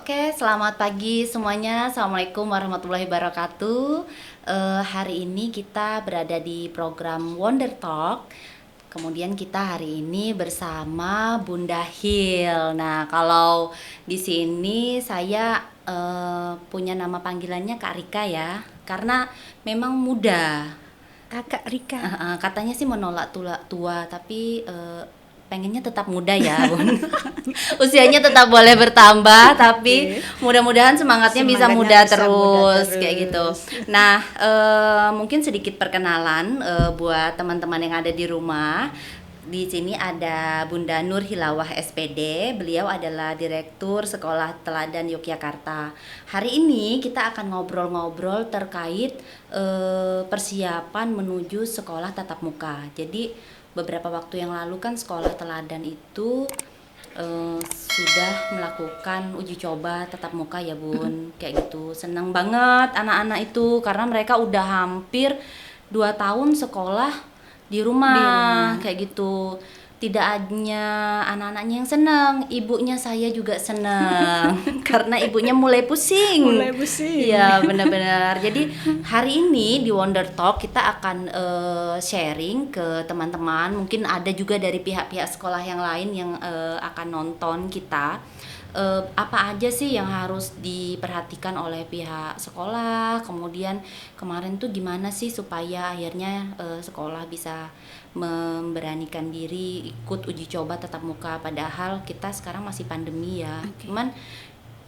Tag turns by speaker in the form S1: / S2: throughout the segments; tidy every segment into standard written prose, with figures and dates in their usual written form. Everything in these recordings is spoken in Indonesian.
S1: Oke, selamat pagi semuanya. Assalamualaikum warahmatullahi wabarakatuh. Hari ini kita berada di program Wonder Talk. Kemudian kita hari ini bersama Bunda Hil. Nah, kalau di sini saya punya nama panggilannya Kak Rika ya, karena memang muda.
S2: Kakak Rika.
S1: Katanya sih menolak tua, tapi pengennya tetap muda ya, Bun. Usianya tetap boleh bertambah, tapi mudah-mudahan semangatnya bisa muda terus, kayak gitu. Nah, mungkin sedikit perkenalan buat teman-teman yang ada di rumah. Di sini ada Bunda Nur Hilawah SPD. Beliau adalah Direktur Sekolah Teladan Yogyakarta. Hari ini kita akan ngobrol-ngobrol terkait persiapan menuju sekolah tatap muka. Jadi beberapa waktu yang lalu kan sekolah teladan itu sudah melakukan uji coba tatap muka ya Bun, kayak gitu. Senang banget anak-anak itu karena mereka udah hampir 2 tahun sekolah di rumah kayak gitu. Tidak hanya anak-anaknya yang senang, ibunya saya juga senang karena ibunya mulai pusing. Iya, benar-benar. Jadi hari ini di Wonder Talk kita akan sharing ke teman-teman. Mungkin ada juga dari pihak-pihak sekolah yang lain yang akan nonton kita. Apa aja sih yang harus diperhatikan oleh pihak sekolah, kemudian kemarin tuh gimana sih supaya akhirnya sekolah bisa memberanikan diri ikut uji coba tatap muka, padahal kita sekarang masih pandemi ya. Cuman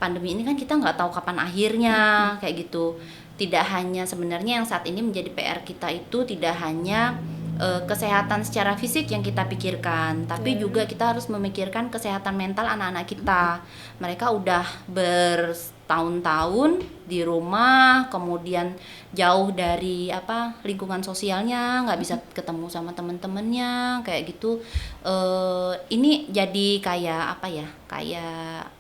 S1: pandemi ini kan kita nggak tahu kapan akhirnya, kayak gitu. Tidak hanya sebenarnya yang saat ini menjadi PR kita itu tidak hanya kesehatan secara fisik yang kita pikirkan, tapi juga kita harus memikirkan kesehatan mental anak-anak kita. Mereka udah bertahun-tahun di rumah, kemudian jauh dari lingkungan sosialnya, nggak bisa ketemu sama temen-temennya, kayak gitu. Ini jadi kayak kayak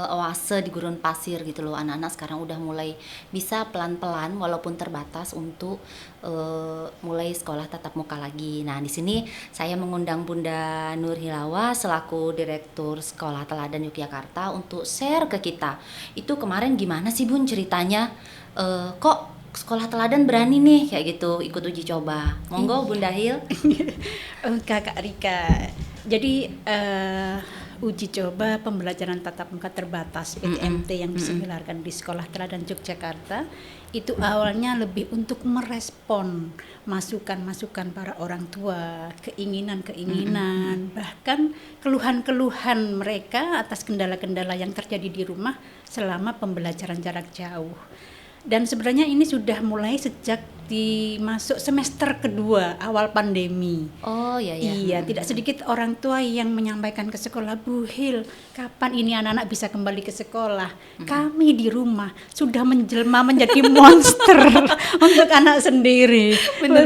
S1: oase di gurun pasir gitu loh. Anak-anak sekarang udah mulai bisa pelan-pelan walaupun terbatas untuk mulai sekolah tatap muka lagi. Nah, di sini saya mengundang Bunda Nur Hilawah selaku Direktur Sekolah Teladan Yogyakarta untuk share ke kita. Itu kemarin gimana sih Bun ceritanya? Kok sekolah teladan berani nih kayak gitu ikut uji coba? Monggo Bunda Hil.
S2: Kakak Rika. Jadi uji coba pembelajaran tatap muka terbatas PTMT yang diselenggarakan di Sekolah Teladan Yogyakarta itu awalnya lebih untuk merespon masukan-masukan para orang tua, keinginan-keinginan, bahkan keluhan-keluhan mereka atas kendala-kendala yang terjadi di rumah selama pembelajaran jarak jauh. Dan sebenarnya ini sudah mulai sejak masuk semester kedua awal pandemi.
S1: Oh ya.
S2: Iya, tidak sedikit orang tua yang menyampaikan ke sekolah, Bu Hil, kapan ini anak-anak bisa kembali ke sekolah? Kami di rumah sudah menjelma menjadi monster untuk anak sendiri.
S1: Benar.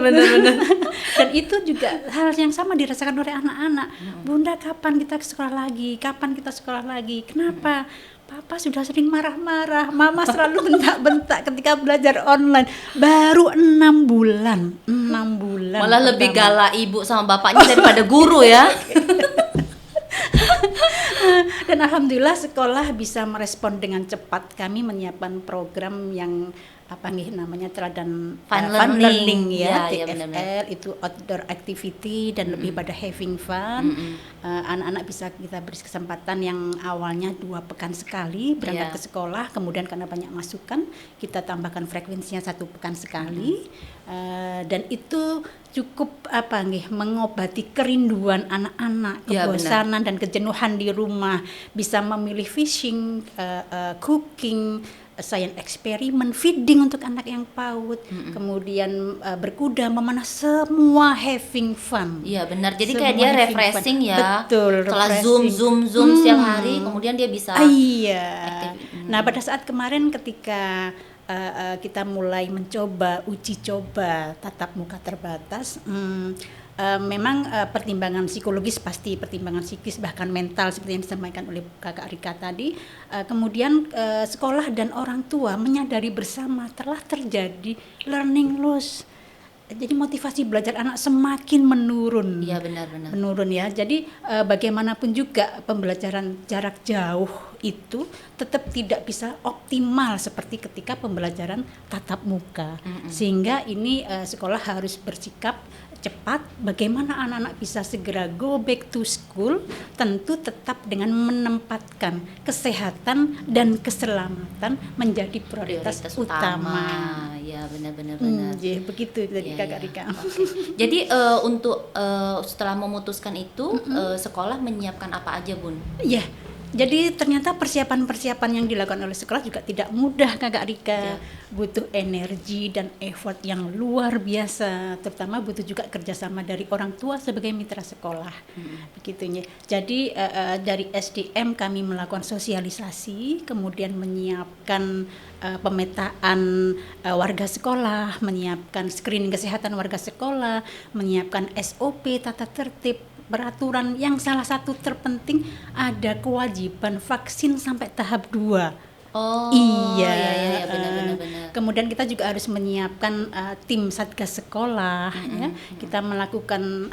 S2: Dan itu juga hal yang sama dirasakan oleh anak-anak. Bunda, kapan kita ke sekolah lagi? Kapan kita sekolah lagi? Kenapa? Papa sudah sering marah-marah, Mama selalu bentak-bentak ketika belajar online. Baru 6 bulan.
S1: Malah lebih galak ibu sama bapaknya daripada guru ya.
S2: Dan alhamdulillah sekolah bisa merespon dengan cepat. Kami menyiapkan program yang namanya teladan
S1: Fun
S2: learning ya,
S1: ya,
S2: TFL itu outdoor activity dan lebih pada having fun. Anak-anak bisa kita beri kesempatan yang awalnya 2 pekan sekali berangkat ke sekolah, kemudian karena banyak masukan kita tambahkan frekuensinya 1 pekan sekali. Dan itu cukup mengobati kerinduan anak-anak, kebosanan dan kejenuhan di rumah, bisa memilih fishing, cooking, science eksperimen, feeding untuk anak yang PAUD, kemudian berkuda, memanah, semua having fun.
S1: Iya benar, jadi kayak dia refreshing fun. Ya.
S2: Betul,
S1: setelah
S2: refreshing.
S1: zoom setiap hari, kemudian dia bisa
S2: iya. Nah pada saat kemarin ketika kita mulai mencoba uji coba tatap muka terbatas, memang pertimbangan psikologis pasti, pertimbangan psikis bahkan mental seperti yang disampaikan oleh Kakak Rika tadi. Kemudian sekolah dan orang tua menyadari bersama telah terjadi learning loss. jadi motivasi belajar anak semakin menurun.
S1: Iya, benar-benar.
S2: Menurun ya. Jadi bagaimanapun juga pembelajaran jarak jauh itu tetap tidak bisa optimal seperti ketika pembelajaran tatap muka. Sehingga ini sekolah harus bersikap cepat, bagaimana anak-anak bisa segera go back to school, tentu tetap dengan menempatkan kesehatan dan keselamatan menjadi prioritas utama.
S1: Ya, benar-benar.
S2: Ya, begitu tadi Kakak Rika.
S1: Okay. Jadi untuk setelah memutuskan itu sekolah menyiapkan apa aja, Bun?
S2: Iya. Jadi ternyata persiapan-persiapan yang dilakukan oleh sekolah juga tidak mudah Kakak Rika. Butuh energi dan effort yang luar biasa, terutama butuh juga kerjasama dari orang tua sebagai mitra sekolah. Begitunya. Jadi dari SDM kami melakukan sosialisasi, kemudian menyiapkan pemetaan warga sekolah, menyiapkan screening kesehatan warga sekolah, menyiapkan SOP tata tertib, peraturan yang salah satu terpenting ada kewajiban vaksin sampai tahap 2.
S1: Iya, benar.
S2: Kemudian kita juga harus menyiapkan tim satgas sekolah, ya. Kita melakukan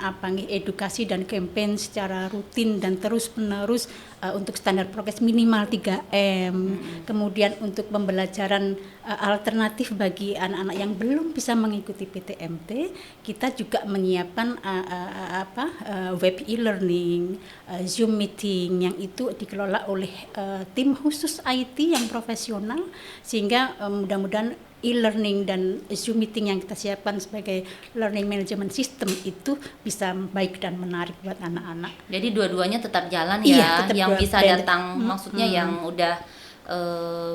S2: edukasi dan campaign secara rutin dan terus-menerus untuk standar prokes minimal 3M. Kemudian untuk pembelajaran alternatif bagi anak-anak yang belum bisa mengikuti PTMT, kita juga menyiapkan web e-learning, Zoom meeting yang itu dikelola oleh tim khusus IT yang profesional, sehingga mudah-mudahan e-learning dan Zoom meeting yang kita siapkan sebagai learning management system itu bisa baik dan menarik buat anak-anak.
S1: Jadi dua-duanya tetap jalan
S2: ya, tetap
S1: yang bisa datang, maksudnya yang udah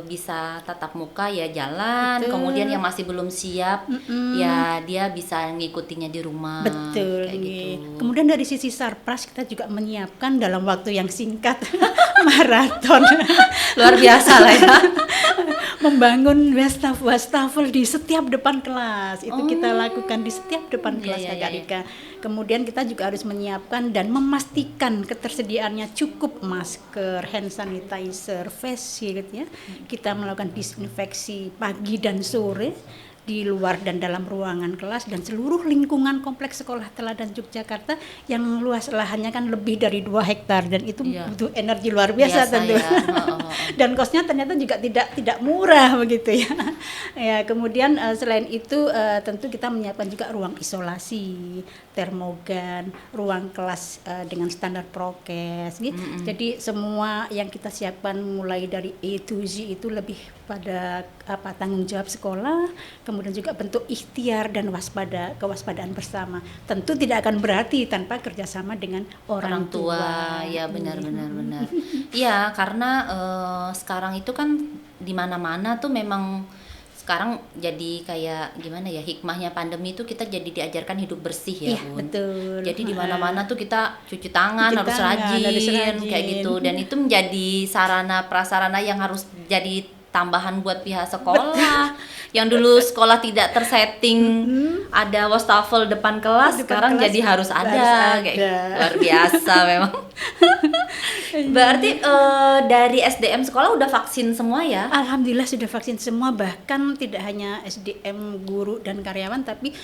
S1: bisa tatap muka ya jalan. Betul. Kemudian yang masih belum siap ya dia bisa ngikutinya di rumah.
S2: Betul.
S1: Kayak gitu.
S2: Kemudian dari sisi Sarpras kita juga menyiapkan dalam waktu yang singkat maraton.
S1: Luar biasa lah ya.
S2: Membangun wastafel di setiap depan kelas. Itu kita lakukan di setiap depan kelas Kak Rika. Kemudian kita juga harus menyiapkan dan memastikan ketersediaannya cukup masker, hand sanitizer, face shield ya. Kita melakukan disinfeksi pagi dan sore di luar dan dalam ruangan kelas dan seluruh lingkungan kompleks Sekolah Teladan Yogyakarta yang luas lahannya kan lebih dari 2 hektar dan itu butuh energi luar biasa tentu. Ya. Dan kosnya ternyata juga tidak murah begitu ya. Ya, kemudian selain itu tentu kita menyiapkan juga ruang isolasi, termogan, ruang kelas dengan standar prokes gitu. Jadi semua yang kita siapkan mulai dari A to Z itu lebih pada tanggung jawab sekolah, kemudian juga bentuk ikhtiar dan kewaspadaan bersama. Tentu tidak akan berarti tanpa kerjasama dengan orang tua.
S1: Ya benar. Iya, karena sekarang itu kan di mana-mana tuh memang sekarang jadi kayak gimana ya, hikmahnya pandemi itu kita jadi diajarkan hidup bersih ya, Bun.
S2: Betul.
S1: Jadi di mana-mana tuh kita cuci tangan, harus rajin kayak gitu, dan itu menjadi sarana prasarana yang harus jadi tambahan buat pihak sekolah. Yang dulu sekolah tidak tersetting ada wastafel depan kelas, sekarang jadi harus ada. Kayak luar biasa memang. Berarti dari SDM sekolah udah vaksin semua ya?
S2: Alhamdulillah sudah vaksin semua, bahkan tidak hanya SDM guru dan karyawan tapi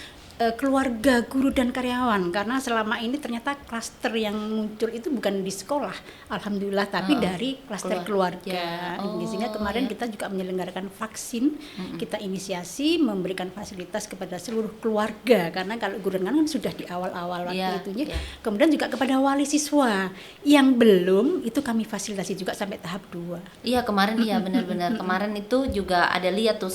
S2: keluarga guru dan karyawan, karena selama ini ternyata klaster yang muncul itu bukan di sekolah, alhamdulillah, tapi dari klaster keluarga. Sehingga kemarin kita juga menyelenggarakan vaksin, kita inisiasi memberikan fasilitas kepada seluruh keluarga, karena kalau guru dan karyawan sudah di awal-awal waktu itunya. Kemudian juga kepada wali siswa yang belum, itu kami fasilitasi juga sampai tahap 2.
S1: Iya, kemarin benar-benar. Kemarin itu juga ada lihat tuh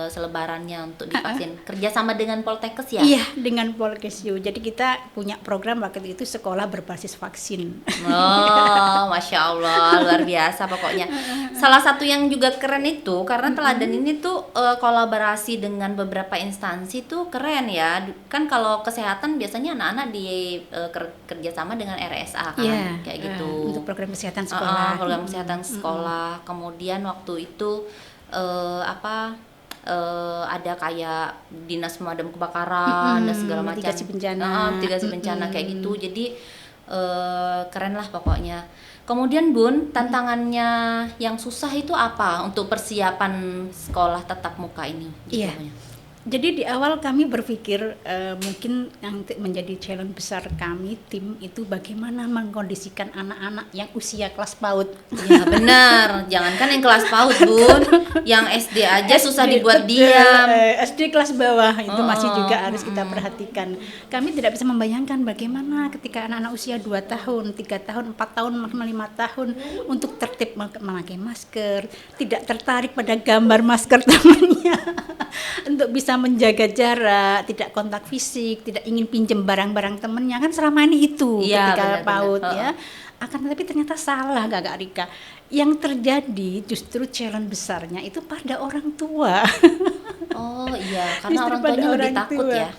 S1: selebarannya untuk divaksin. Kerjasama dengan Poltekkes ya?
S2: Iya, dengan Polkesyu. Jadi kita punya program waktu itu sekolah berbasis vaksin.
S1: Oh, Masya Allah, luar biasa pokoknya. Salah satu yang juga keren itu, karena Teladan ini tuh kolaborasi dengan beberapa instansi tuh keren ya. Kan kalau kesehatan biasanya anak-anak di kerjasama dengan RSA kan, kayak gitu.
S2: Untuk program kesehatan sekolah.
S1: Program kesehatan sekolah. Kemudian waktu itu ada kayak dinas pemadam kebakaran dan segala macam, mitigasi bencana kayak gitu. Jadi keren lah pokoknya. Kemudian Bun, tantangannya yang susah itu apa untuk persiapan sekolah tatap muka ini?
S2: Iya. Jadi di awal kami berpikir mungkin yang menjadi challenge besar kami tim itu bagaimana mengkondisikan anak-anak yang usia kelas PAUD.
S1: Ya benar, jangankan yang kelas PAUD Bun, yang SD aja susah dibuat diam.
S2: SD kelas bawah itu masih juga harus kita perhatikan. Kami tidak bisa membayangkan bagaimana ketika anak-anak usia 2 tahun, 3 tahun, 4 tahun, 5 tahun untuk tertib memakai masker, tidak tertarik pada gambar masker temannya. Untuk bisa menjaga jarak, tidak kontak fisik, tidak ingin pinjam barang-barang temennya, kan selama ini itu
S1: Ya,
S2: ketika
S1: benar,
S2: PAUD
S1: benar.
S2: ya. Akan tetapi ternyata salah Kakak Rika. Yang terjadi justru challenge besarnya itu pada orang tua.
S1: Oh iya, karena
S2: Justru
S1: orang
S2: pada
S1: tuanya lebih
S2: orang
S1: takut
S2: tua.
S1: ya.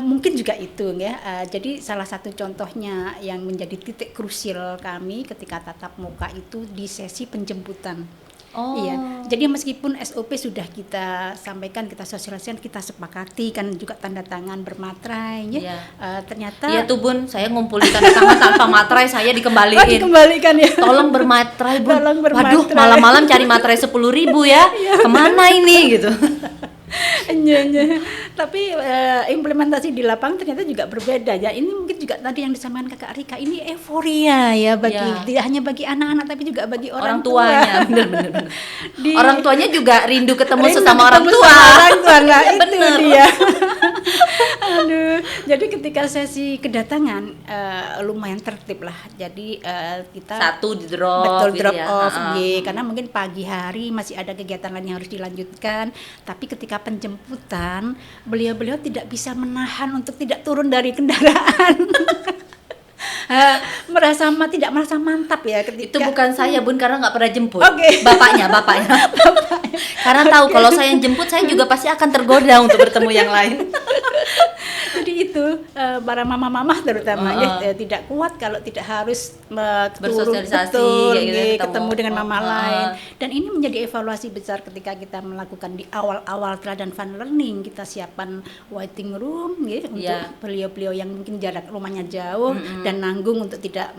S2: Mungkin juga itu ya. Jadi salah satu contohnya yang menjadi titik krusial kami ketika tatap muka itu di sesi penjemputan.
S1: Oh.
S2: Iya, jadi meskipun SOP sudah kita sampaikan, kita sosialisasikan, kita sepakati kan juga tanda tangan bermaterai, ya.
S1: Iya.
S2: Ternyata
S1: Iya tuh Bun, saya ngumpulin tanda tangan tanpa materai, saya dikembaliin.
S2: dikembalikan ya.
S1: Tolong bermaterai Bun.
S2: Tolong
S1: Waduh,
S2: bermaterai.
S1: malam-malam cari materai 10.000 ya. Kemana ini gitu?
S2: Iya. Tapi implementasi di lapangan ternyata juga berbeda ya. Ini mungkin juga tadi yang disampaikan Kakak Rika, ini euforia ya bagi
S1: Ya.
S2: tidak hanya bagi anak-anak tapi juga bagi orang
S1: Tuanya,
S2: tua.
S1: bener.
S2: Di-
S1: Orang tuanya juga rindu ketemu
S2: Rindu
S1: sesama orang
S2: ketemu
S1: tua.
S2: sama orang tua, nah itu
S1: Bener.
S2: dia. Aduh, jadi ketika sesi kedatangan lumayan tertib lah. Jadi kita
S1: Satu di drop,
S2: betul
S1: gitu
S2: drop
S1: ya.
S2: off,
S1: Ha-ha.
S2: ye. Karena mungkin pagi hari masih ada kegiatan lain yang harus dilanjutkan. Tapi ketika penjemputan, beliau-beliau tidak bisa menahan untuk tidak turun dari kendaraan. Tidak merasa mantap ya ketika
S1: Itu bukan saya Bun, karena nggak pernah jemput.
S2: Oke.
S1: Bapaknya. Karena tahu kalau saya yang jemput, saya juga pasti akan tergoda untuk bertemu yang lain.
S2: Jadi itu para mama-mama terutama
S1: Heeh.
S2: ya, tidak kuat kalau tidak harus
S1: Bersosialisasi,
S2: betul,
S1: kayak gitu,
S2: ya,
S1: ketemu.
S2: ketemu dengan mama
S1: Heeh.
S2: lain. Dan ini menjadi evaluasi besar ketika kita melakukan di awal-awal teladan fun learning. Kita siapkan waiting room ya, untuk
S1: Iya.
S2: beliau-beliau yang mungkin jarak rumahnya jauh dan nanggung untuk tidak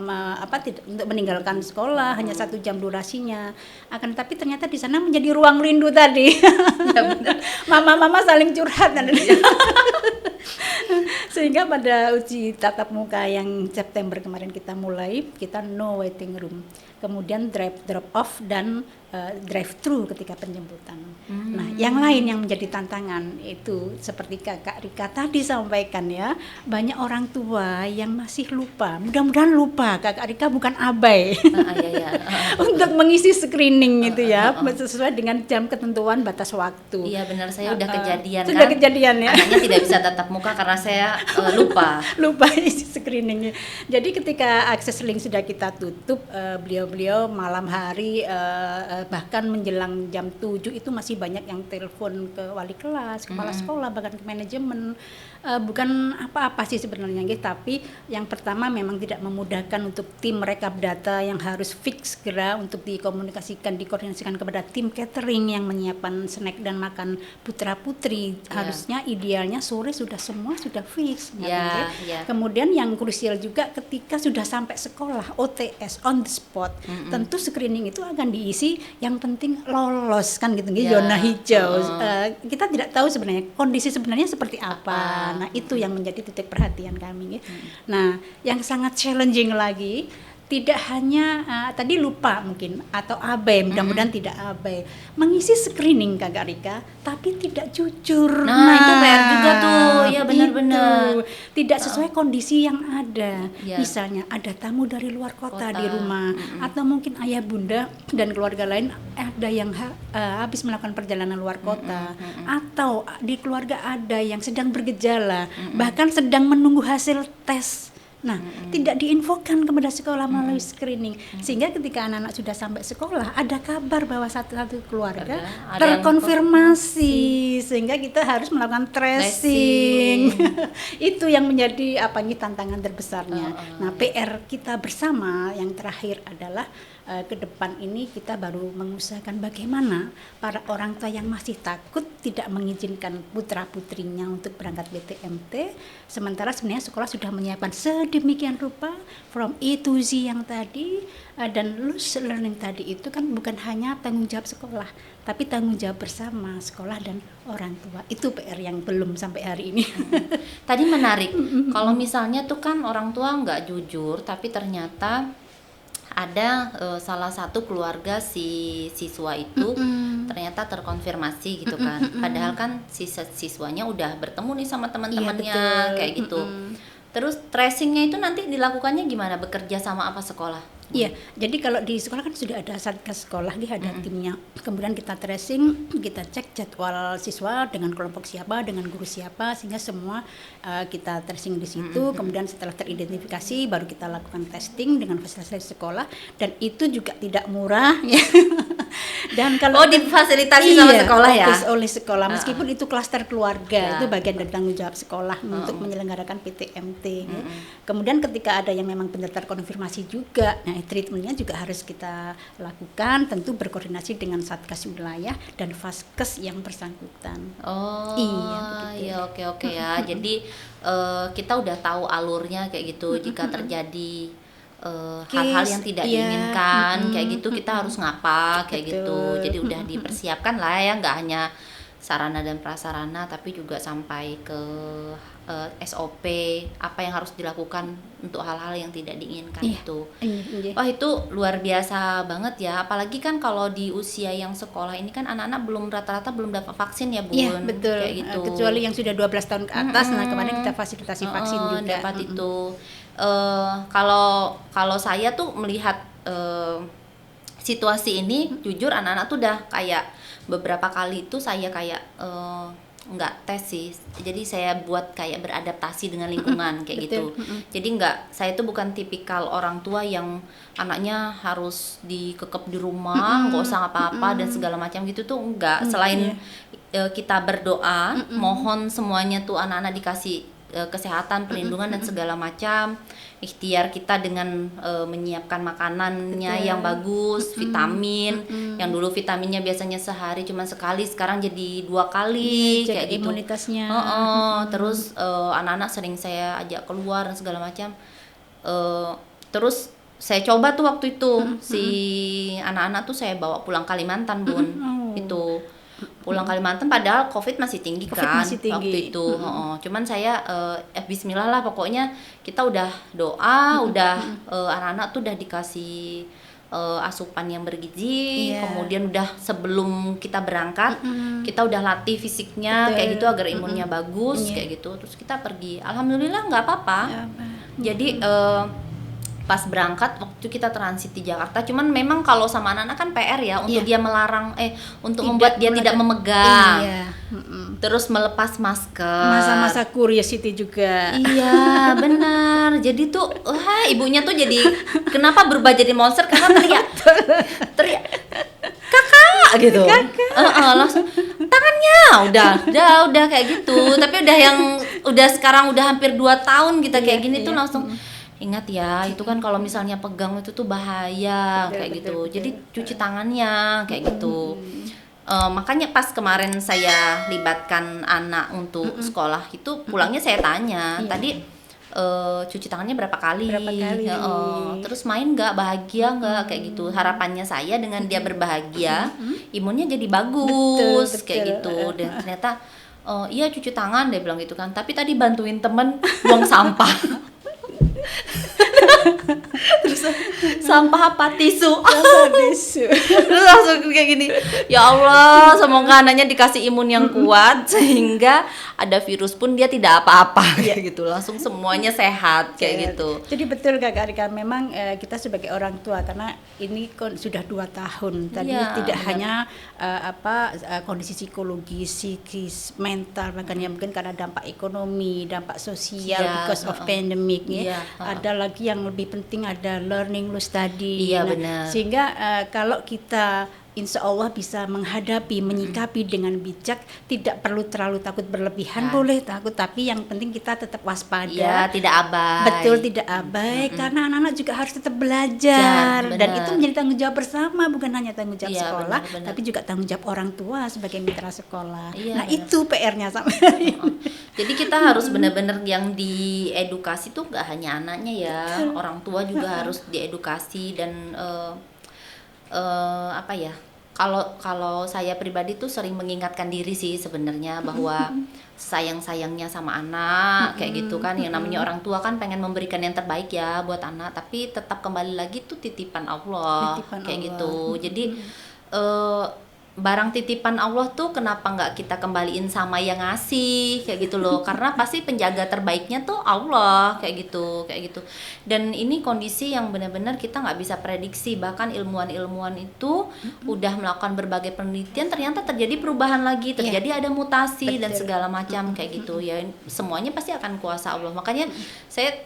S2: untuk meninggalkan sekolah, hanya 1 jam durasinya. Akan tapi ternyata di sana menjadi ruang rindu tadi.
S1: Ya, benar.
S2: Mama-mama saling curhat dan sehingga pada uji tatap muka yang September kemarin kita mulai, kita no waiting room, kemudian drop off dan drive thru ketika penjemputan. Nah, yang lain yang menjadi tantangan itu seperti Kakak Rika tadi sampaikan ya, banyak orang tua yang masih lupa. Mudah-mudahan lupa, Kakak Rika bukan abai.
S1: Iya.
S2: Untuk mengisi screening itu ya, sesuai dengan jam ketentuan batas waktu.
S1: Iya benar, saya udah kejadian kan.
S2: Sudah kejadian ya.
S1: Anaknya tidak bisa tatap muka karena saya lupa.
S2: Lupa isi screeningnya. Jadi ketika akses link sudah kita tutup, beliau-beliau malam hari bahkan menjelang jam 7 itu masih banyak yang telepon ke wali kelas, kepala sekolah, bahkan ke manajemen. Bukan apa-apa sih sebenarnya, tapi yang pertama memang tidak memudahkan untuk tim rekap data yang harus fix segera untuk dikoordinasikan kepada tim catering yang menyiapkan snack dan makan putra putri. Harusnya idealnya sore sudah semua sudah fix.
S1: Ya.
S2: Kemudian yang krusial juga ketika sudah sampai sekolah OTS on the spot, tentu screening itu akan diisi yang penting lolos kan gitu,
S1: Ya.
S2: zona hijau. Kita tidak tahu sebenarnya kondisi sebenarnya seperti apa. Nah, itu yang menjadi titik perhatian kami ya. Nah, yang sangat challenging lagi, tidak hanya tadi lupa mungkin atau abai, mudah-mudahan tidak abai, mengisi screening Kakak Rika, tapi tidak jujur.
S1: Nah, itu PR juga tuh, ya benar-benar.
S2: itu. Tidak sesuai kondisi yang ada.
S1: Ya.
S2: Misalnya ada tamu dari luar kota di rumah, atau mungkin ayah bunda dan keluarga lain ada yang habis melakukan perjalanan luar kota, atau di keluarga ada yang sedang bergejala, bahkan sedang menunggu hasil tes. Nah, tidak diinfokan kepada sekolah melalui screening, sehingga ketika anak-anak sudah sampai sekolah ada kabar bahwa satu keluarga
S1: Ada
S2: terkonfirmasi, sehingga kita harus melakukan tracing. Itu yang menjadi tantangan terbesarnya. Nah, PR kita bersama yang terakhir adalah ke depan ini kita baru mengusahakan bagaimana para orang tua yang masih takut tidak mengizinkan putra-putrinya untuk berangkat PTMT, sementara sebenarnya sekolah sudah menyiapkan sedemikian rupa from A to Z yang tadi, dan loose learning tadi itu kan bukan hanya tanggung jawab sekolah, tapi tanggung jawab bersama sekolah dan orang tua. Itu PR yang belum sampai hari ini.
S1: Tadi menarik, kalau misalnya tuh kan orang tua nggak jujur, tapi ternyata ada salah satu keluarga si siswa itu ternyata terkonfirmasi gitu kan. Padahal kan siswanya udah bertemu nih sama teman-temannya kayak gitu. Terus tracingnya itu nanti dilakukannya gimana? Bekerja sama apa sekolah?
S2: Iya, jadi kalau di sekolah kan sudah ada satgas sekolah, ada timnya. Kemudian kita tracing, kita cek jadwal siswa dengan kelompok siapa, dengan guru siapa, sehingga semua kita tracing di situ. Kemudian setelah teridentifikasi, baru kita lakukan testing dengan fasilitas sekolah, dan itu juga tidak murah. Ya. Dan kalau
S1: difasilitasi sama sekolah ya?
S2: Oleh sekolah, meskipun itu klaster keluarga, itu bagian dari tanggung jawab sekolah untuk menyelenggarakan PTMT. Ya. Kemudian ketika ada yang memang benar terkonfirmasi juga, nah treatmentnya juga harus kita lakukan, tentu berkoordinasi dengan satgas wilayah dan vaskes yang bersangkutan.
S1: Iya, oke ya. Jadi kita udah tahu alurnya kayak gitu. Jika terjadi hal-hal yang tidak diinginkan kayak gitu, kita harus ngapa kayak gitu. Jadi udah dipersiapkan lah ya, nggak hanya sarana dan prasarana, tapi juga sampai ke SOP apa yang harus dilakukan untuk hal-hal yang tidak diinginkan itu. Wah, itu luar biasa banget ya. Apalagi kan kalau di usia yang sekolah ini kan anak-anak rata-rata belum dapat vaksin ya, Bun.
S2: Iya, betul.
S1: Kayak gitu.
S2: Kecuali yang sudah 12 tahun ke atas, nah kemarin kita fasilitasi vaksin juga.
S1: Dapat itu. Kalau saya tuh melihat situasi ini, jujur anak-anak tuh udah kayak beberapa kali itu saya kayak nggak tes sih, jadi saya buat kayak beradaptasi dengan lingkungan kayak gitu. Jadi saya tuh bukan tipikal orang tua yang anaknya harus dikekep di rumah, nggak usah apa-apa dan segala macam gitu tuh enggak. Selain kita berdoa, mohon semuanya tuh anak-anak dikasih kesehatan, perlindungan dan segala macam. Ikhtiar kita dengan menyiapkan makanannya yang bagus, vitamin, yang dulu vitaminnya biasanya sehari cuma sekali, sekarang jadi 2 kali kayak gitu.
S2: Imunitasnya.
S1: Terus anak-anak sering saya ajak keluar dan segala macam. Terus saya coba tuh waktu itu si anak-anak tuh saya bawa pulang Kalimantan, Bun. Itu pulang Kalimantan, padahal COVID masih tinggi kan waktu itu. Cuman saya bismillah lah, pokoknya kita udah doa, anak-anak tuh udah dikasih asupan yang bergizi, kemudian udah sebelum kita berangkat kita udah latih fisiknya kayak gitu agar imunnya bagus kayak gitu. Terus kita pergi, alhamdulillah nggak apa-apa. Jadi pas berangkat waktu itu kita transit di Jakarta, cuman memang kalau sama anak-anak kan PR ya untuk dia melarang untuk membuat dia tidak memegang, terus melepas masker,
S2: masa-masa curiosity juga.
S1: Iya benar. Jadi tuh ibunya tuh jadi kenapa berubah jadi monster, karena teriak kakak gitu, langsung tangannya udah kayak gitu. Tapi sekarang udah hampir 2 tahun kita kayak gini tuh langsung ingat ya, itu kan kalau misalnya pegang itu tuh bahaya kayak gitu. Jadi cuci tangannya kayak gitu. Makanya pas kemarin saya libatkan anak untuk sekolah itu, pulangnya saya tanya, tadi cuci tangannya berapa kali? Terus main nggak, bahagia nggak kayak gitu. Harapannya saya dengan dia berbahagia, imunnya jadi bagus kayak gitu. Dan ternyata iya cuci tangan, dia bilang gitu kan. Tapi tadi bantuin temen buang sampah. Terus sampah apa, tisu. Terus langsung kayak gini, ya Allah, semoga anaknya dikasih imun yang kuat sehingga ada virus pun dia tidak apa-apa kayak gitu, langsung semuanya sehat kayak gitu.
S2: Jadi betul Kak Rika, memang kita sebagai orang tua, karena ini sudah 2 tahun tadi tidak hanya kondisi psikologis, psikis, mental, makanya mungkin karena dampak ekonomi, dampak sosial because of pandemic ada lagi yang lebih penting, ada learning loss study.
S1: Benar.
S2: Sehingga kalau kita insya Allah bisa menghadapi, menyikapi dengan bijak, tidak perlu terlalu takut berlebihan,
S1: Ya.
S2: boleh takut, tapi yang penting kita tetap waspada.
S1: Ya, tidak abai.
S2: Betul, tidak abai, karena anak-anak juga harus tetap belajar, dan
S1: benar.
S2: itu menjadi tanggung jawab bersama, bukan hanya tanggung jawab
S1: Iya,
S2: sekolah,
S1: benar.
S2: tapi juga tanggung jawab orang tua sebagai mitra sekolah.
S1: Iya,
S2: Nah,
S1: benar.
S2: itu PR-nya sama.
S1: Jadi kita harus benar-benar yang diedukasi tuh gak hanya anaknya ya, orang tua juga harus diedukasi dan apa ya? Kalau saya pribadi tuh sering mengingatkan diri sih sebenarnya bahwa sayang-sayangnya sama anak kayak gitu kan, yang namanya orang tua kan pengen memberikan yang terbaik ya buat anak, tapi tetap kembali lagi tuh titipan Allah
S2: Titipan
S1: kayak
S2: Allah.
S1: gitu. Jadi barang titipan Allah tuh kenapa nggak kita kembaliin sama yang ngasih kayak gitu loh, karena pasti penjaga terbaiknya tuh Allah kayak gitu. Dan ini kondisi yang benar-benar kita nggak bisa prediksi, bahkan ilmuwan-ilmuwan itu udah melakukan berbagai penelitian, ternyata terjadi perubahan lagi, terjadi ada mutasi dan segala macam kayak gitu ya. Semuanya pasti akan kuasa Allah. Makanya saya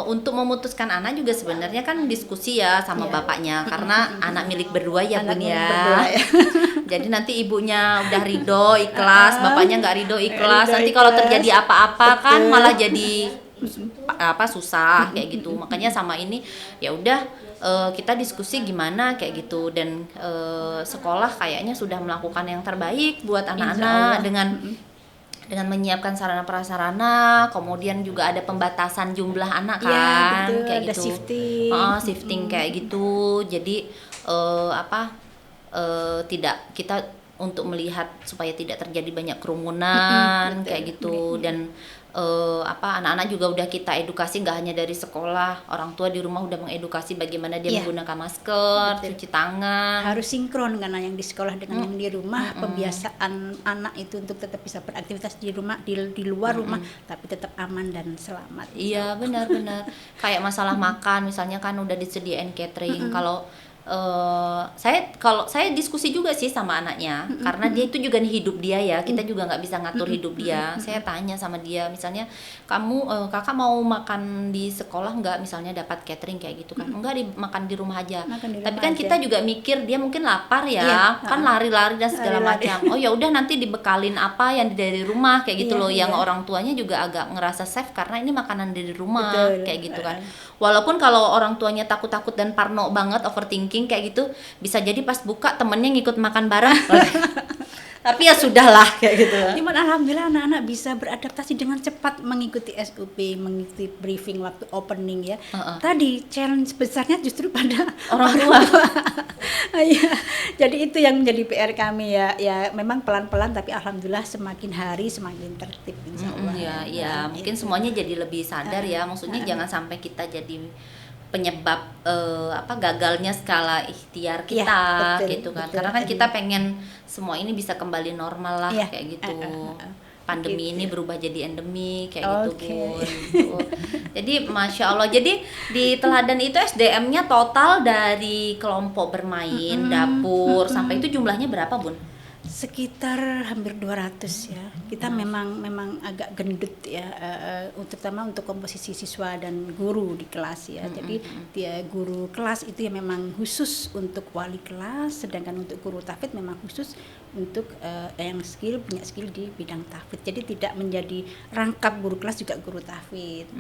S1: untuk memutuskan anak juga sebenarnya kan diskusi ya sama bapaknya, karena anak milik berdua ya
S2: Anak
S1: Bun
S2: milik
S1: ya.
S2: berdua, ya.
S1: Jadi nanti ibunya udah ridho ikhlas, bapaknya nggak ridho ikhlas.
S2: Ridho
S1: Nanti kalau
S2: ikhlas.
S1: terjadi apa-apa kan malah jadi susah kayak gitu. Makanya sama ini ya udah kita diskusi gimana kayak gitu, dan sekolah kayaknya sudah melakukan yang terbaik buat anak-anak dengan menyiapkan sarana prasarana, kemudian juga ada pembatasan jumlah anak kan,
S2: Ya, betul,
S1: kayak
S2: ada
S1: gitu.
S2: shifting.
S1: Shifting kayak gitu. Jadi tidak, kita untuk melihat supaya tidak terjadi banyak kerumunan
S2: betul.
S1: kayak gitu. Dan anak-anak juga udah kita edukasi, nggak hanya dari sekolah, orang tua di rumah udah mengedukasi bagaimana dia menggunakan masker, cuci tangan.
S2: Harus sinkron, karena yang di sekolah dengan yang di rumah, pembiasaan anak itu untuk tetap bisa beraktivitas di rumah, di luar rumah, tapi tetap aman dan selamat.
S1: Iya, benar-benar. Kayak masalah makan misalnya kan udah disediain catering. Kalau saya diskusi juga sih sama anaknya, karena dia itu juga hidup dia ya, kita juga nggak bisa ngatur hidup dia. Saya tanya sama dia, misalnya kakak mau makan di sekolah nggak, misalnya dapat catering kayak gitu kan, enggak, makan di rumah aja.
S2: Makan di
S1: Tapi
S2: rumah
S1: kan
S2: aja.
S1: kita juga mikir dia mungkin lapar ya,
S2: Iya,
S1: kan lari-lari dan segala
S2: Lari-lari.
S1: macam. Oh ya udah, nanti dibekalin apa yang dari rumah kayak gitu
S2: Iya,
S1: loh, yang
S2: iya.
S1: orang tuanya juga agak ngerasa safe karena ini makanan dari rumah.
S2: Betul.
S1: Kayak gitu kan. Walaupun kalau orang tuanya takut-takut dan parno banget, overthinking kayak gitu, bisa jadi pas buka temennya ngikut makan bareng. Tapi ya sudahlah kayak gitu.
S2: Cuman alhamdulillah anak-anak bisa beradaptasi dengan cepat, mengikuti SOP, mengikuti briefing waktu opening ya. Tadi challenge besarnya justru pada
S1: Orang tua.
S2: Iya. Jadi itu yang menjadi PR kami ya. Ya memang pelan-pelan, tapi alhamdulillah semakin hari semakin tertib insyaallah.
S1: Ya, mungkin semuanya jadi lebih sadar ya. Maksudnya jangan sampai kita jadi penyebab gagalnya skala ikhtiar kita,
S2: Iya, betul,
S1: gitu kan.
S2: betul.
S1: Karena kan kita pengen semua ini bisa kembali normal lah,
S2: Iya.
S1: kayak gitu. Pandemi
S2: Gitu.
S1: ini berubah jadi endemi kayak
S2: Oke.
S1: gitu, Bun. Tuh. Jadi Masya Allah. Jadi di Teladan itu SDM-nya total dari kelompok bermain, dapur, sampai itu jumlahnya berapa, Bun?
S2: Sekitar hampir 200 ya. Kita memang agak gendut ya, terutama untuk komposisi siswa dan guru di kelas ya. Jadi dia guru kelas itu ya memang khusus untuk wali kelas, sedangkan untuk guru tahfidz memang khusus untuk yang punya skill di bidang tahfidz. Jadi tidak menjadi rangkap guru kelas juga guru tahfidz.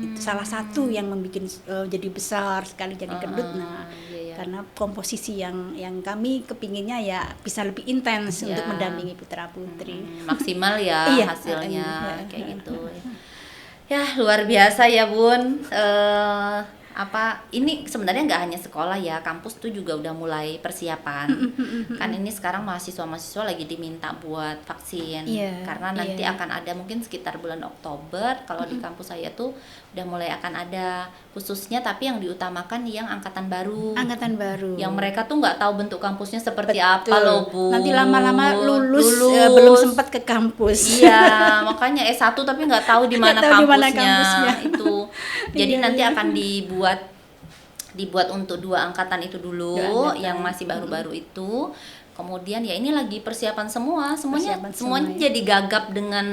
S2: Itu salah satu yang membuat jadi besar sekali, jadi gendut. Nah,
S1: iya.
S2: karena komposisi yang kami kepinginnya ya bisa lebih intens
S1: Ya.
S2: untuk mendampingi putra putri.
S1: Maksimal ya
S2: Iya,
S1: hasilnya
S2: iya.
S1: kayak gitu. Ya luar biasa ya Bun. Ini sebenarnya nggak hanya sekolah ya, kampus tuh juga udah mulai persiapan. Kan ini sekarang mahasiswa lagi diminta buat vaksin.
S2: Iya,
S1: Karena nanti
S2: iya.
S1: akan ada mungkin sekitar bulan Oktober. Kalau di kampus saya tuh udah mulai akan ada khususnya, tapi yang diutamakan yang angkatan baru.
S2: Angkatan baru.
S1: Yang mereka tuh nggak tahu bentuk kampusnya seperti
S2: Betul.
S1: apa loh Bu.
S2: Nanti lama-lama lulus. Belum sempat ke kampus.
S1: Iya, makanya S1 tapi nggak tahu di mana
S2: Nggak tahu di mana
S1: kampusnya.
S2: kampusnya.
S1: Itu. Jadi
S2: Iya,
S1: nanti
S2: iya.
S1: akan dibuat untuk 2 angkatan itu dulu,
S2: 2 angkatan.
S1: yang masih baru-baru itu. Kemudian ya ini lagi persiapan semuanya
S2: Persiapan
S1: semuanya
S2: semua, ya.
S1: jadi gagap dengan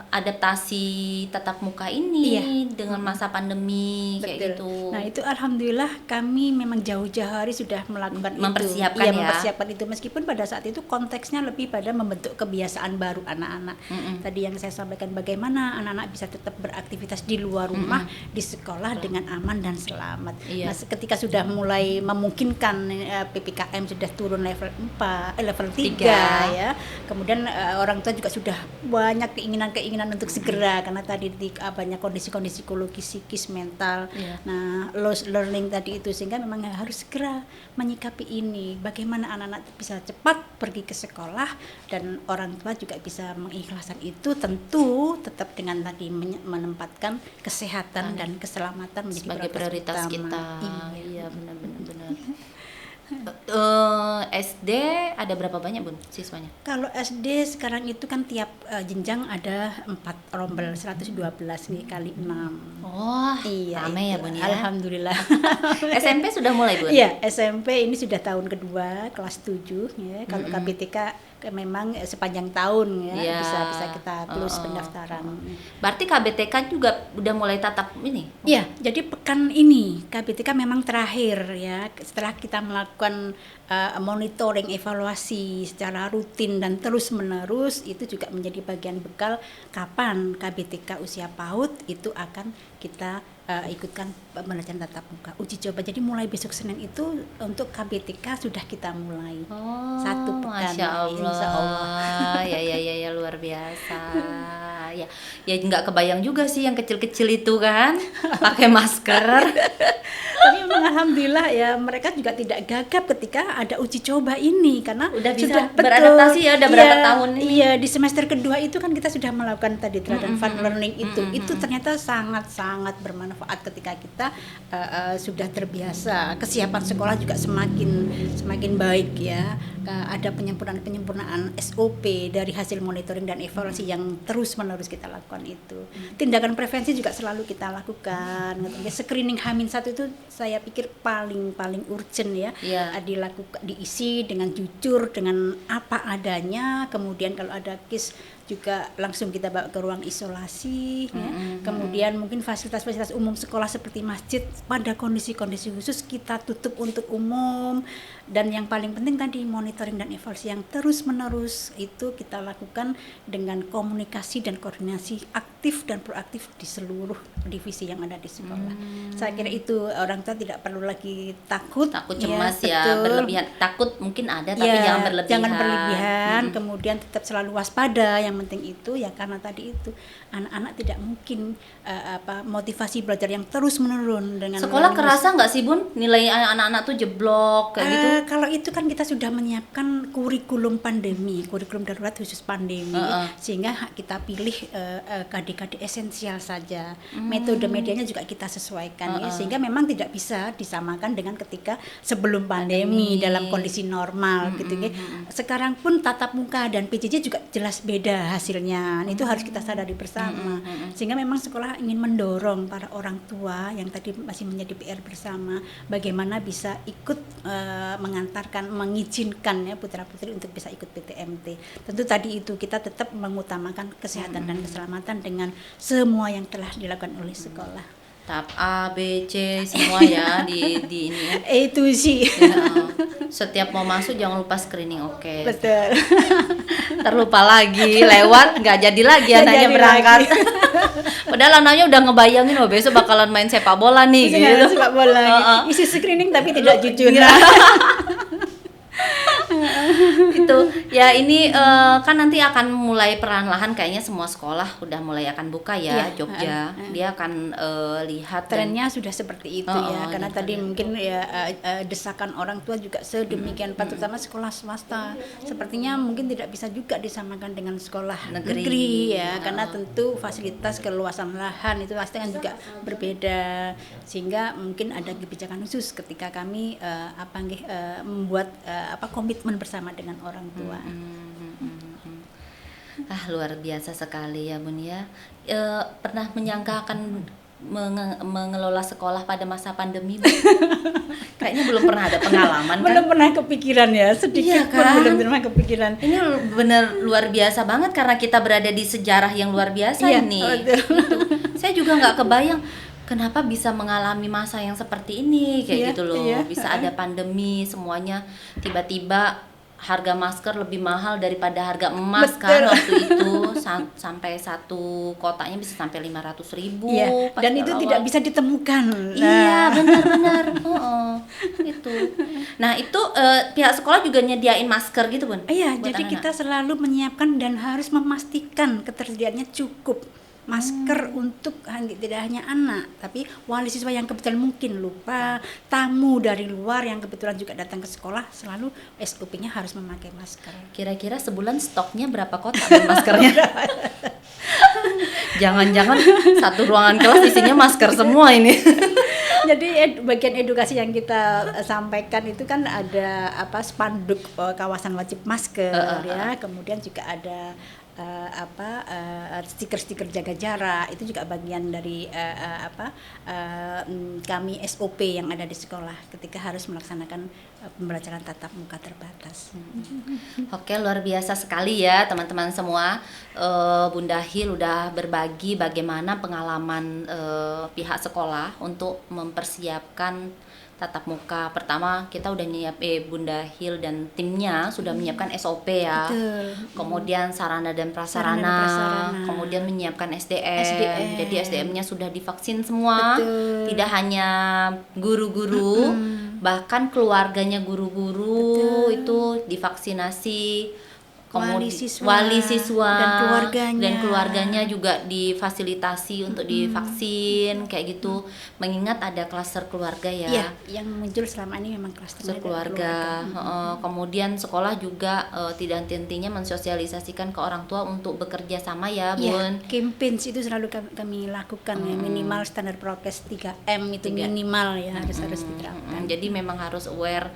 S1: adaptasi tatap muka ini
S2: Iya.
S1: dengan masa pandemi kayak
S2: Betul.
S1: gitu.
S2: Nah itu alhamdulillah kami memang jauh-jauh hari sudah melakukan
S1: Mempersiapkan
S2: itu. Iya,
S1: ya.
S2: mempersiapkan itu meskipun pada saat itu konteksnya lebih pada membentuk kebiasaan baru anak-anak. Tadi yang saya sampaikan bagaimana anak-anak bisa tetap beraktivitas di luar rumah, di sekolah dengan aman dan selamat.
S1: Iya.
S2: Nah, ketika sudah mulai memungkinkan PPKM sudah turun level 4, level 3 ya. Kemudian orang tua juga sudah banyak keinginan untuk segera karena tadi banyak kondisi-kondisi psikologis, psikis, mental.
S1: Iya.
S2: Nah, lost learning tadi itu sehingga memang harus segera menyikapi ini. Bagaimana anak-anak bisa cepat pergi ke sekolah dan orang tua juga bisa mengikhlaskan itu, tentu tetap dengan tadi menempatkan kesehatan dan keselamatan menjadi
S1: Sebagai prioritas
S2: utama.
S1: kita.
S2: Iya.
S1: Iya, benar. SD ada berapa banyak Bun siswanya?
S2: Kalau SD sekarang itu kan tiap jenjang ada 4 rombel 112 nih kali 6.
S1: Oh,
S2: Iya,
S1: ramai ya
S2: itu.
S1: Bun ya.
S2: Alhamdulillah.
S1: SMP sudah mulai Bun?
S2: Iya, SMP ini sudah tahun kedua, kelas 7 ya. Kalau KBTK memang sepanjang tahun ya,
S1: Iya.
S2: bisa kita close pendaftaran.
S1: Berarti KBTK juga udah mulai tatap ini?
S2: Iya, jadi pekan ini KBTK memang terakhir ya. Setelah kita melakukan monitoring, evaluasi secara rutin dan terus-menerus, itu juga menjadi bagian bekal kapan KBTK usia PAUD itu akan kita ikutkan pembelajaran tatap muka uji coba. Jadi mulai besok Senin itu untuk KBTK sudah kita mulai.
S1: Oh,
S2: 1 pekan.
S1: Masya Allah.
S2: Insya Allah.
S1: Ya, luar biasa. Ya nggak kebayang juga sih yang kecil-kecil itu kan pakai masker.
S2: Tapi memang alhamdulillah ya mereka juga tidak gagap ketika ada uji coba ini karena
S1: Udah bisa
S2: sudah
S1: beradaptasi ya, udah berapa tahun ini.
S2: Iya, di semester kedua itu kan kita sudah melakukan tadi teladan fun learning itu ternyata sangat-sangat bermanfaat ketika kita sudah terbiasa. Kesiapan sekolah juga semakin baik ya. Ada penyempurnaan SOP dari hasil monitoring dan evaluasi yang terus-menerus kita lakukan itu. Tindakan prevensi juga selalu kita lakukan. Screening H-1 itu saya pikir paling urgent ya.
S1: Iya.
S2: Dilakukan, diisi dengan jujur, dengan apa adanya. Kemudian kalau ada case juga langsung kita bawa ke ruang isolasi ya. Kemudian mungkin fasilitas-fasilitas umum sekolah seperti masjid pada kondisi-kondisi khusus kita tutup untuk umum. Dan yang paling penting tadi monitoring dan evaluasi yang terus-menerus itu kita lakukan dengan komunikasi dan koordinasi aktif dan proaktif di seluruh divisi yang ada di sekolah. Saya kira itu orang tua tidak perlu lagi takut
S1: cemas ya,
S2: betul.
S1: berlebihan. Takut mungkin ada tapi
S2: Ya,
S1: jangan berlebihan.
S2: Jangan berlebihan, kemudian tetap selalu waspada. Yang penting itu ya karena tadi itu anak-anak tidak mungkin motivasi belajar yang terus menurun dengan
S1: Sekolah kerasa nggak sih Bun nilai anak-anak tuh jeblok kayak gitu?
S2: Kalau itu kan kita sudah menyiapkan kurikulum pandemi, kurikulum darurat khusus pandemi, sehingga kita pilih KD-KD esensial saja. Metode medianya juga kita sesuaikan ya, sehingga memang tidak bisa disamakan dengan ketika sebelum pandemi dalam kondisi normal gitu ya. Sekarang pun tatap muka dan PJJ juga jelas beda hasilnya. Itu harus kita sadari bersama. Sehingga memang sekolah ingin mendorong para orang tua yang tadi masih menjadi PR bersama bagaimana bisa ikut mengizinkan ya putra-putri untuk bisa ikut PTMT. Tentu tadi itu kita tetap mengutamakan kesehatan dan keselamatan dengan semua yang telah dilakukan oleh sekolah.
S1: Tahap A, B, C semua ya di ini ya.
S2: Itu sih.
S1: Ya, setiap mau masuk jangan lupa screening, oke.
S2: Betul.
S1: Terlupa lagi, lewat nggak jadi lagi anaknya berangkat. Padahal anaknya udah ngebayangin besok bakalan main sepak bola nih gitu.
S2: Sepak bola. Isi screening tapi tidak jujur.
S1: Itu ya ini kan nanti akan mulai perlahan-lahan kayaknya semua sekolah udah mulai akan buka ya, Jogja. Dia akan lihat
S2: trennya sudah seperti itu ya karena tadi mungkin ya desakan orang tua juga sedemikian terutama sekolah swasta sepertinya mungkin tidak bisa juga disamakan dengan sekolah negeri ya karena tentu fasilitas keluasan lahan itu pasti kan juga berbeda sehingga mungkin ada kebijakan khusus ketika kami membuat komitmen bersama dengan orang tua.
S1: Luar biasa sekali ya Bun ya. Pernah menyangka akan mengelola sekolah pada masa pandemi, Bu? Kayaknya belum pernah ada pengalaman kan?
S2: Belum pernah kepikiran ya, sedikit
S1: Iya
S2: pun
S1: kan?
S2: belum pernah kepikiran.
S1: Ini benar luar biasa banget karena kita berada di sejarah yang luar biasa
S2: Iya,
S1: ini.
S2: betul.
S1: Gitu. Saya juga nggak kebayang kenapa bisa mengalami masa yang seperti ini kayak
S2: Iya,
S1: gitu loh.
S2: iya.
S1: Bisa ada pandemi, semuanya tiba-tiba harga masker lebih mahal daripada harga emas.
S2: Betul.
S1: Kan waktu itu sampai satu kotaknya bisa sampai 500.000.
S2: Iya,
S1: pas
S2: dan itu
S1: awal-awal.
S2: tidak bisa ditemukan.
S1: Iya, benar-benar. Itu. Nah, itu pihak sekolah juga nyediain masker gitu, Bun?
S2: Iya,
S1: buat
S2: jadi
S1: anak-anak?
S2: kita selalu menyiapkan dan harus memastikan ketersediaannya cukup masker untuk tidak hanya anak, tapi wali siswa yang kebetulan mungkin lupa, tamu dari luar yang kebetulan juga datang ke sekolah, selalu SOP-nya harus memakai masker.
S1: Kira-kira sebulan stoknya berapa kotak Bun, maskernya? Jangan-jangan satu ruangan kelas isinya masker semua ini.
S2: Jadi bagian edukasi yang kita sampaikan itu kan ada spanduk kawasan wajib masker ya, kemudian juga ada stiker-stiker jaga jarak, itu juga bagian dari kami SOP yang ada di sekolah ketika harus melaksanakan pembelajaran tatap muka terbatas.
S1: Oke, luar biasa sekali ya teman-teman semua. Bunda Hil udah berbagi bagaimana pengalaman pihak sekolah untuk mempersiapkan tatap muka. Pertama kita udah Bunda Hil dan timnya sudah menyiapkan SOP ya.
S2: Betul.
S1: Kemudian sarana dan prasarana, kemudian menyiapkan SDM. Jadi SDM-nya sudah divaksin semua.
S2: Betul.
S1: Tidak hanya guru-guru, bahkan keluarganya guru-guru itu divaksinasi.
S2: Wali siswa
S1: dan keluarganya juga difasilitasi untuk divaksin kayak gitu, mengingat ada klaster keluarga ya.
S2: Iya, yang muncul selama ini memang klaster
S1: keluarga. Kemudian sekolah juga tidak henti-hentinya mensosialisasikan ke orang tua untuk bekerja sama ya, Bun.
S2: Iya, campaigns itu selalu kami lakukan ya, minimal standar prokes 3M itu minimal ya, harus diterapkan.
S1: Jadi memang harus aware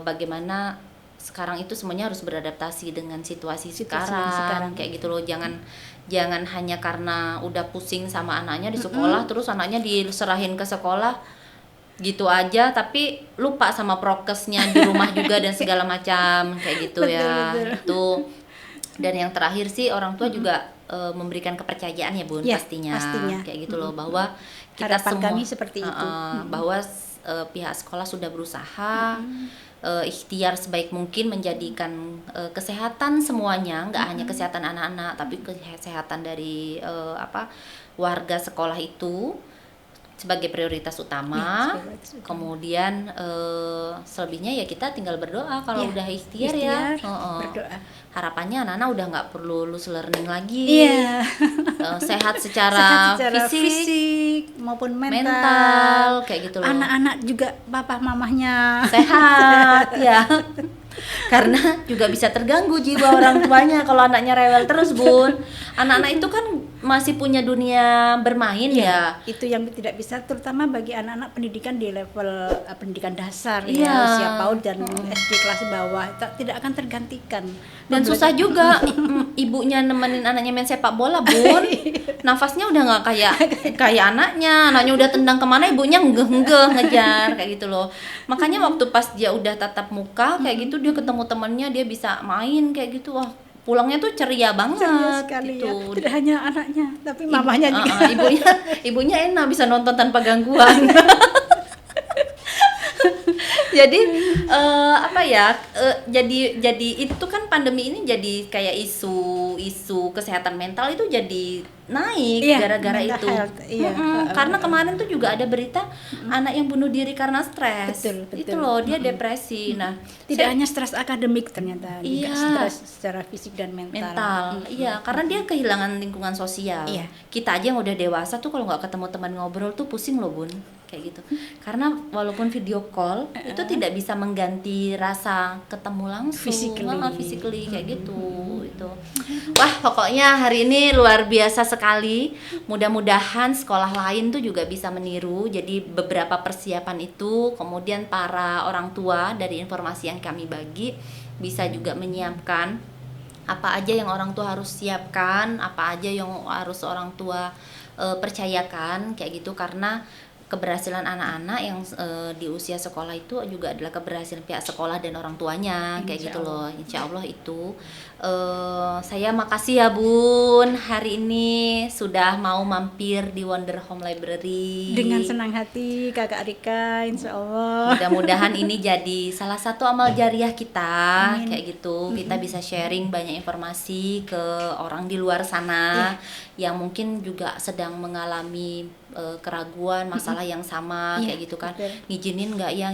S1: bagaimana sekarang itu semuanya harus beradaptasi dengan situasi sekarang kayak gitu loh. Jangan hanya karena udah pusing sama anaknya di sekolah terus anaknya diserahin ke sekolah gitu aja tapi lupa sama prokesnya di rumah juga dan segala macam kayak gitu ya. Itu. Dan yang terakhir sih orang tua juga memberikan kepercayaan ya, Bun,
S2: ya,
S1: pastinya kayak gitu loh, bahwa kita
S2: harapan
S1: semua
S2: kami seperti itu.
S1: Bahwa pihak sekolah sudah berusaha ikhtiar sebaik mungkin menjadikan kesehatan semuanya, nggak hanya kesehatan anak-anak tapi kesehatan dari warga sekolah itu sebagai prioritas utama. Kemudian selebihnya ya kita tinggal berdoa kalau udah ikhtiar ya.
S2: Berdoa.
S1: Harapannya anak-anak udah nggak perlu lulus learning lagi. Sehat secara fisik
S2: maupun mental.
S1: Kayak gitu loh.
S2: Anak-anak juga papa mamahnya
S1: sehat ya. Karena juga bisa terganggu jiwa orang tuanya kalau anaknya rewel terus, Bun. Anak-anak itu kan masih punya dunia bermain ya.
S2: Itu yang tidak bisa, terutama bagi anak-anak pendidikan di level pendidikan dasar ya, usia PAUD dan SD kelas bawah tidak akan tergantikan.
S1: Dan susah juga ibunya nemenin anaknya main sepak bola, Bun. Nafasnya udah nggak kayak anaknya udah tendang kemana ibunya enggeh ngejar kayak gitu loh. Makanya waktu pas dia udah tatap muka kayak gitu, dia ketemu temennya, dia bisa main kayak gitu, wah pulangnya tuh ceria banget.
S2: Ceria sekali
S1: gitu.
S2: Ya. Tidak hanya anaknya tapi mamahnya juga.
S1: Ibunya enak bisa nonton tanpa gangguan. Jadi jadi itu kan pandemi ini jadi kayak isu kesehatan mental itu jadi naik gara-gara itu. Karena kemarin tuh juga ada berita anak yang bunuh diri karena stres.
S2: Betul.
S1: Itu loh, dia depresi. Nah,
S2: tidak hanya stres akademik ternyata, juga stres secara fisik dan mental.
S1: Iya, karena dia kehilangan lingkungan sosial. Kita aja yang udah dewasa tuh kalau nggak ketemu teman ngobrol tuh pusing loh, Bun. Kayak gitu. Karena walaupun video call itu tidak bisa mengganti rasa ketemu langsung physically kayak gitu. Itu. Wah, pokoknya hari ini luar biasa sekali. Mudah-mudahan sekolah lain tuh juga bisa meniru. Jadi beberapa persiapan itu, kemudian para orang tua dari informasi yang kami bagi bisa juga menyiapkan apa aja yang orang tua harus siapkan, apa aja yang harus orang tua percayakan kayak gitu, karena keberhasilan anak-anak yang di usia sekolah itu juga adalah keberhasilan pihak sekolah dan orang tuanya kayak gitu loh. Insya Allah itu. Saya makasih ya Bun, hari ini sudah mau mampir di Wonder Home Library.
S2: Dengan senang hati Kakak Rika, insya Allah.
S1: Mudah-mudahan ini jadi salah satu amal jariah kita.
S2: Amin.
S1: Kayak gitu, kita bisa sharing banyak informasi ke orang di luar sana yang mungkin juga sedang mengalami keraguan, masalah yang sama kayak gitu kan.
S2: Betul.
S1: Ngizinin nggak ya?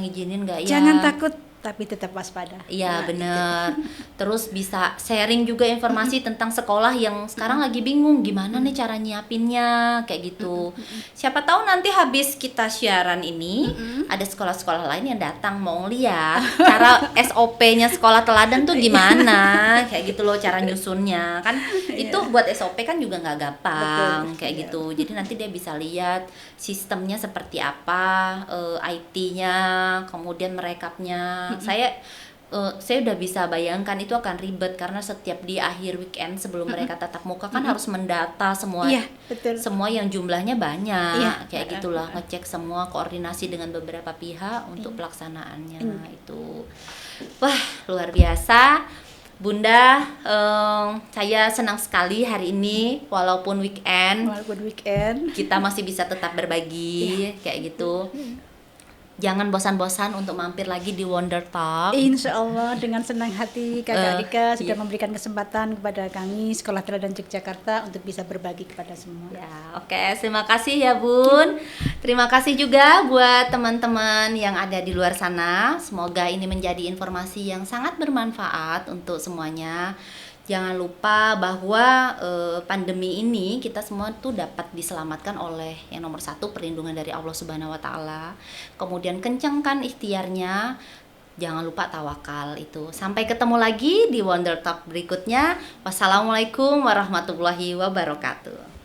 S2: Jangan takut, tapi tetap waspada.
S1: Iya bener. Terus bisa sharing juga informasi tentang sekolah yang sekarang lagi bingung gimana nih cara nyiapinnya kayak gitu. Siapa tahu nanti habis kita siaran ini ada sekolah-sekolah lain yang datang mau lihat cara SOP-nya sekolah teladan tuh gimana kayak gitu loh, cara nyusunnya kan. Itu buat SOP kan juga nggak gampang.
S2: Betul.
S1: Kayak gitu. Jadi nanti dia bisa lihat sistemnya seperti apa, IT-nya, kemudian merekapnya. Saya udah bisa bayangkan itu akan ribet karena setiap di akhir weekend sebelum mereka tatap muka kan harus mendata semua,
S2: Betul.
S1: semua yang jumlahnya banyak, kayak
S2: Betul.
S1: gitulah, ngecek semua, koordinasi dengan beberapa pihak untuk pelaksanaannya itu. Wah luar biasa. Bunda, saya senang sekali hari ini walaupun weekend kita masih bisa tetap berbagi kayak gitu. Jangan bosan-bosan untuk mampir lagi di Wonder Talk.
S2: Insya Allah dengan senang hati Kakak Rika sudah memberikan kesempatan kepada kami Sekolah Teladan Yogyakarta untuk bisa berbagi kepada semua.
S1: Ya, oke, terima kasih ya Bun. Terima kasih juga buat teman-teman yang ada di luar sana. Semoga ini menjadi informasi yang sangat bermanfaat untuk semuanya. Jangan lupa bahwa pandemi ini kita semua tuh dapat diselamatkan oleh yang nomor satu, perlindungan dari Allah Subhanahu Wa Taala. Kemudian kencangkan ikhtiarnya. Jangan lupa tawakal itu. Sampai ketemu lagi di Wonder Talk berikutnya. Wassalamualaikum warahmatullahi wabarakatuh.